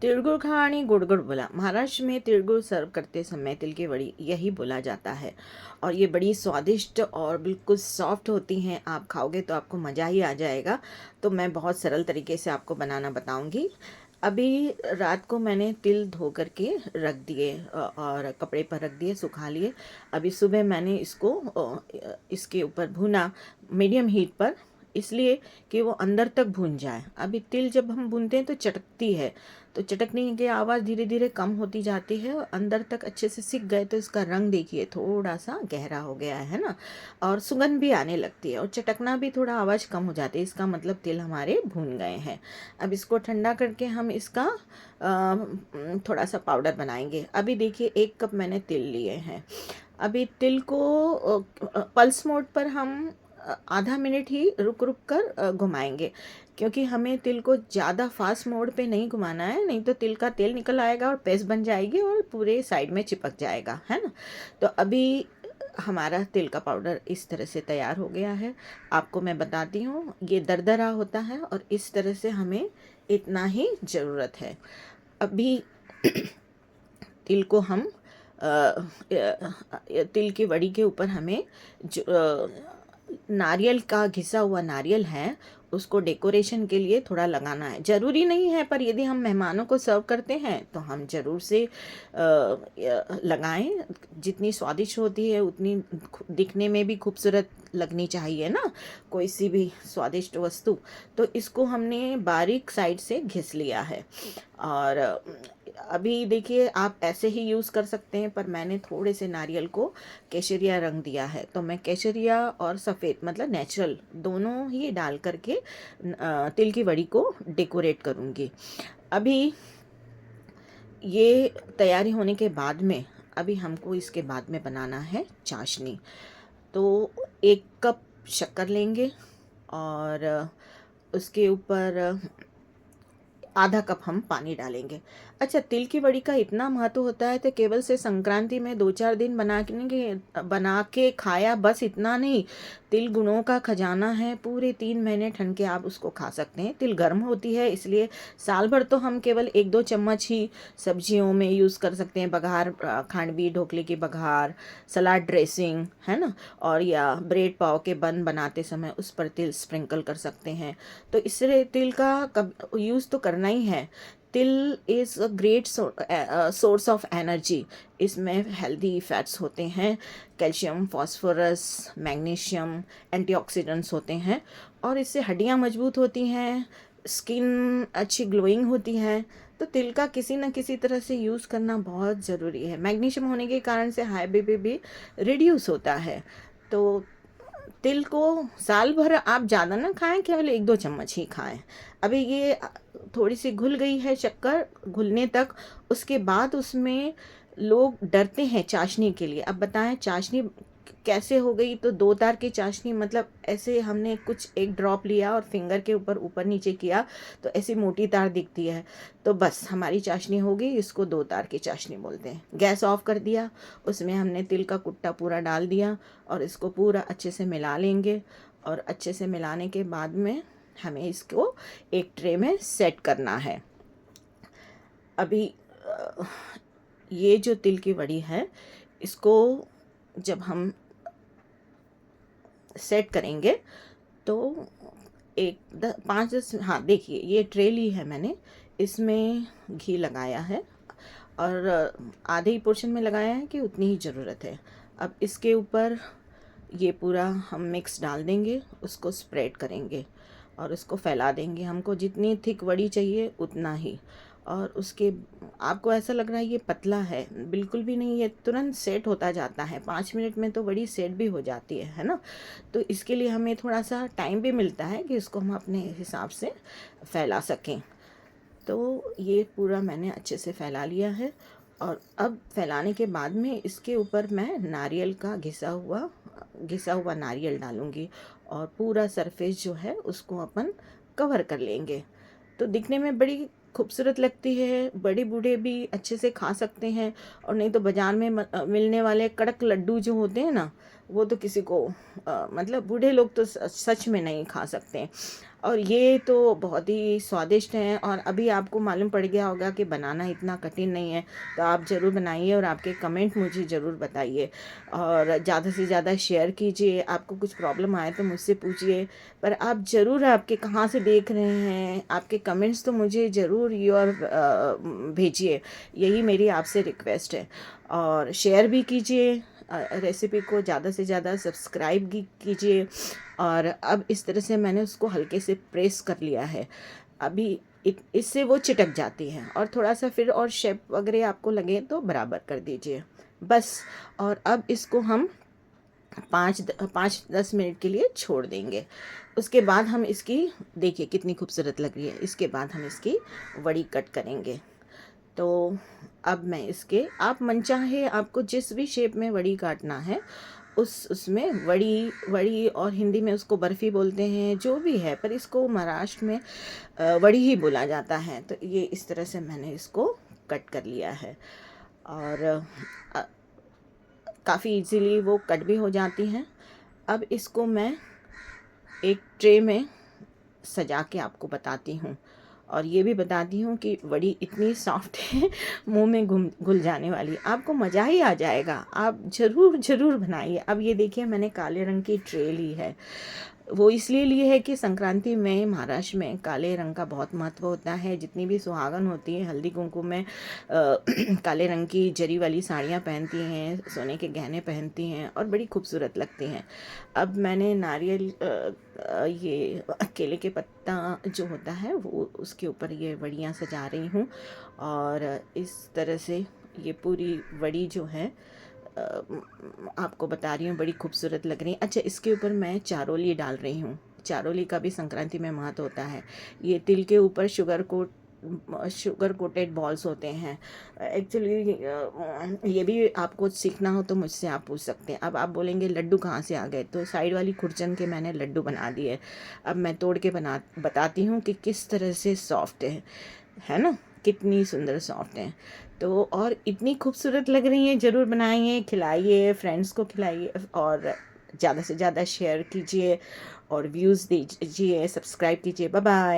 तिळगुळ खा आणि गुड़ गुड़ बोला। महाराष्ट्र में तिळगुळ सर्व करते समय तिल की वड़ी यही बोला जाता है और ये बड़ी स्वादिष्ट और बिल्कुल सॉफ्ट होती हैं। आप खाओगे तो आपको मज़ा ही आ जाएगा। तो मैं बहुत सरल तरीके से आपको बनाना बताऊंगी। अभी रात को मैंने तिल धो करके रख दिए और कपड़े पर रख दिए, सुखा लिए। अभी सुबह मैंने इसको इसके ऊपर भुना मीडियम हीट पर, इसलिए कि वो अंदर तक भून जाए। अभी तिल जब हम भूनते हैं तो चटकती है, तो चटकने की आवाज़ धीरे धीरे कम होती जाती है और अंदर तक अच्छे से सिक गए तो इसका रंग देखिए थोड़ा सा गहरा हो गया है ना, और सुगंध भी आने लगती है और चटकना भी थोड़ा आवाज़ कम हो जाती है। इसका मतलब तिल हमारे भून गए हैं। अब इसको ठंडा करके हम इसका थोड़ा सा पाउडर बनाएंगे। अभी देखिए 1 कप मैंने तिल लिए हैं। अभी तिल को पल्स मोड पर हम आधा मिनट ही रुक रुक कर घुमाएंगे, क्योंकि हमें तिल को ज़्यादा फास्ट मोड पे नहीं घुमाना है, नहीं तो तिल का तेल निकल आएगा और पेस्ट बन जाएगी और पूरे साइड में चिपक जाएगा, है ना। तो अभी हमारा तिल का पाउडर इस तरह से तैयार हो गया है। आपको मैं बताती हूँ, ये दरदरा होता है और इस तरह से हमें इतना ही ज़रूरत है। अभी तिल को हम तिल की वड़ी के ऊपर हमें जो नारियल का घिसा हुआ नारियल है उसको डेकोरेशन के लिए थोड़ा लगाना है। ज़रूरी नहीं है, पर यदि हम मेहमानों को सर्व करते हैं तो हम ज़रूर से लगाएं। जितनी स्वादिष्ट होती है उतनी दिखने में भी खूबसूरत लगनी चाहिए ना, कोई सी भी स्वादिष्ट वस्तु। तो इसको हमने बारीक साइड से घिस लिया है। और अभी देखिए आप ऐसे ही यूज़ कर सकते हैं, पर मैंने थोड़े से नारियल को केसरिया रंग दिया है, तो मैं केसरिया और सफ़ेद मतलब नेचुरल दोनों ही डाल करके तिल की वड़ी को डेकोरेट करूँगी। अभी ये तैयारी होने के बाद में अभी हमको इसके बाद में बनाना है चाशनी। तो 1 कप शक्कर लेंगे और उसके ऊपर आधा कप हम पानी डालेंगे। अच्छा, तिल की वड़ी का इतना महत्व होता है तो केवल से संक्रांति में 2-4 दिन बना के खाया बस इतना नहीं। तिल गुणों का खजाना है, पूरे 3 महीने ठंड के आप उसको खा सकते हैं। तिल गर्म होती है, इसलिए साल भर तो हम केवल 1-2 चम्मच ही सब्जियों में यूज़ कर सकते हैं। बघार, खांडवी ढोकले की बघार, सलाद ड्रेसिंग, है ना, और या ब्रेड पाव के बन बनाते समय उस पर तिल स्प्रिंकल कर सकते हैं। तो इससे तिल का यूज़ तो करना ही है। तिल is a great source of energy. इसमें हेल्दी फैट्स होते हैं, कैल्शियम, फास्फोरस, मैग्नीशियम, एंटीऑक्सीडेंट्स होते हैं और इससे हड्डियां मजबूत होती हैं, स्किन अच्छी ग्लोइंग होती है। तो तिल का किसी न किसी तरह से यूज़ करना बहुत ज़रूरी है। मैग्नीशियम होने के कारण से हाई बीपी भी रिड्यूस होता है। तो तिल को साल भर आप ज़्यादा ना खाएं, केवल 1-2 चम्मच ही खाएं। अभी ये थोड़ी सी घुल गई है शक्कर, घुलने तक। उसके बाद उसमें लोग डरते हैं चाशनी के लिए। अब बताएं चाशनी कैसे हो गई। तो 2 तार की चाशनी, मतलब ऐसे हमने कुछ 1 ड्रॉप लिया और फिंगर के ऊपर ऊपर नीचे किया तो ऐसी मोटी तार दिखती है, तो बस हमारी चाशनी हो गई। इसको 2 तार की चाशनी बोलते हैं। गैस ऑफ कर दिया, उसमें हमने तिल का कुट्टा पूरा डाल दिया और इसको पूरा अच्छे से मिला लेंगे। और अच्छे से मिलाने के बाद में हमें इसको एक ट्रे में सेट करना है। अभी ये जो तिल की वड़ी है, इसको जब हम सेट करेंगे तो 5-10, हाँ देखिए ये ट्रे ली है मैंने, इसमें घी लगाया है और आधे ही पोर्शन में लगाया है कि उतनी ही ज़रूरत है। अब इसके ऊपर ये पूरा हम मिक्स डाल देंगे, उसको स्प्रेड करेंगे और उसको फैला देंगे। हमको जितनी थिक वड़ी चाहिए उतना ही। और उसके आपको ऐसा लग रहा है ये पतला है, बिल्कुल भी नहीं, ये तुरंत सेट होता जाता है। 5 मिनट में तो वड़ी सेट भी हो जाती है ना। तो इसके लिए हमें थोड़ा सा टाइम भी मिलता है कि इसको हम अपने हिसाब से फैला सकें। तो ये पूरा मैंने अच्छे से फैला लिया है और अब फैलाने के बाद में इसके ऊपर मैं नारियल का घिसा हुआ नारियल डालूँगी और पूरा सरफेस जो है उसको अपन कवर कर लेंगे। तो दिखने में बड़ी खूबसूरत लगती है, बड़े बूढ़े भी अच्छे से खा सकते हैं। और नहीं तो बाज़ार में मिलने वाले कड़क लड्डू जो होते हैं ना, वो तो किसी को मतलब बूढ़े लोग तो सच में नहीं खा सकते। और ये तो बहुत ही स्वादिष्ट हैं। और अभी आपको मालूम पड़ गया होगा कि बनाना इतना कठिन नहीं है, तो आप ज़रूर बनाइए और आपके कमेंट मुझे ज़रूर बताइए और ज़्यादा से ज़्यादा शेयर कीजिए। आपको कुछ प्रॉब्लम आए तो मुझसे पूछिए, पर आप ज़रूर आपके कहाँ से देख रहे हैं, आपके कमेंट्स तो मुझे ज़रूर योर भेजिए, यही मेरी आपसे रिक्वेस्ट है। और शेयर भी कीजिए रेसिपी को, ज़्यादा से ज़्यादा सब्सक्राइब भी कीजिए। और अब इस तरह से मैंने उसको हल्के से प्रेस कर लिया है। अभी इससे वो चिटक जाती है, और थोड़ा सा फिर और शेप वगैरह आपको लगे तो बराबर कर दीजिए बस। और अब इसको हम 5-10 मिनट के लिए छोड़ देंगे। उसके बाद हम इसकी, देखिए कितनी खूबसूरत लग रही है, इसके बाद हम इसकी वड़ी कट करेंगे। तो अब मैं इसके, आप मनचाहे आपको जिस भी शेप में वड़ी काटना है उसमें वड़ी वड़ी, और हिंदी में उसको बर्फ़ी बोलते हैं, जो भी है, पर इसको महाराष्ट्र में वड़ी ही बोला जाता है। तो ये इस तरह से मैंने इसको कट कर लिया है, और काफ़ी इजीली वो कट भी हो जाती हैं। अब इसको मैं एक ट्रे में सजा के आपको बताती हूँ, और ये भी बताती हूँ कि वड़ी इतनी सॉफ्ट है मुंह में घुल जाने वाली, आपको मज़ा ही आ जाएगा। आप ज़रूर ज़रूर बनाइए। अब ये देखिए मैंने काले रंग की ट्रे ली है, वो इसलिए ली है कि संक्रांति में महाराष्ट्र में काले रंग का बहुत महत्व होता है। जितनी भी सुहागन होती है हल्दी कुमकुम में काले रंग की जरी वाली साड़ियाँ पहनती हैं, सोने के गहने पहनती हैं, और बड़ी खूबसूरत लगती हैं। अब मैंने नारियल ये केले के पत्ता जो होता है वो, उसके ऊपर ये वड़ियाँ सजा रही हूँ। और इस तरह से ये पूरी वड़ी जो है आपको बता रही हूँ, बड़ी खूबसूरत लग रही है। अच्छा, इसके ऊपर मैं चारोली डाल रही हूँ। चारोली का भी संक्रांति में महत्व होता है। ये तिल के ऊपर शुगर कोटेड बॉल्स होते हैं। एक्चुअली ये भी आपको सीखना हो तो मुझसे आप पूछ सकते हैं। अब आप बोलेंगे लड्डू कहाँ से आ गए, तो साइड वाली खुरचन के मैंने लड्डू बना दिए। अब मैं तोड़ के बताती हूँ कि किस तरह से सॉफ्ट है ना, कितनी सुंदर सॉफ्ट है। तो और इतनी खूबसूरत लग रही हैं, ज़रूर बनाइए, खिलाइए, फ्रेंड्स को खिलाइए, और ज़्यादा से ज़्यादा शेयर कीजिए और व्यूज़ दीजिए, सब्सक्राइब कीजिए। Bye bye.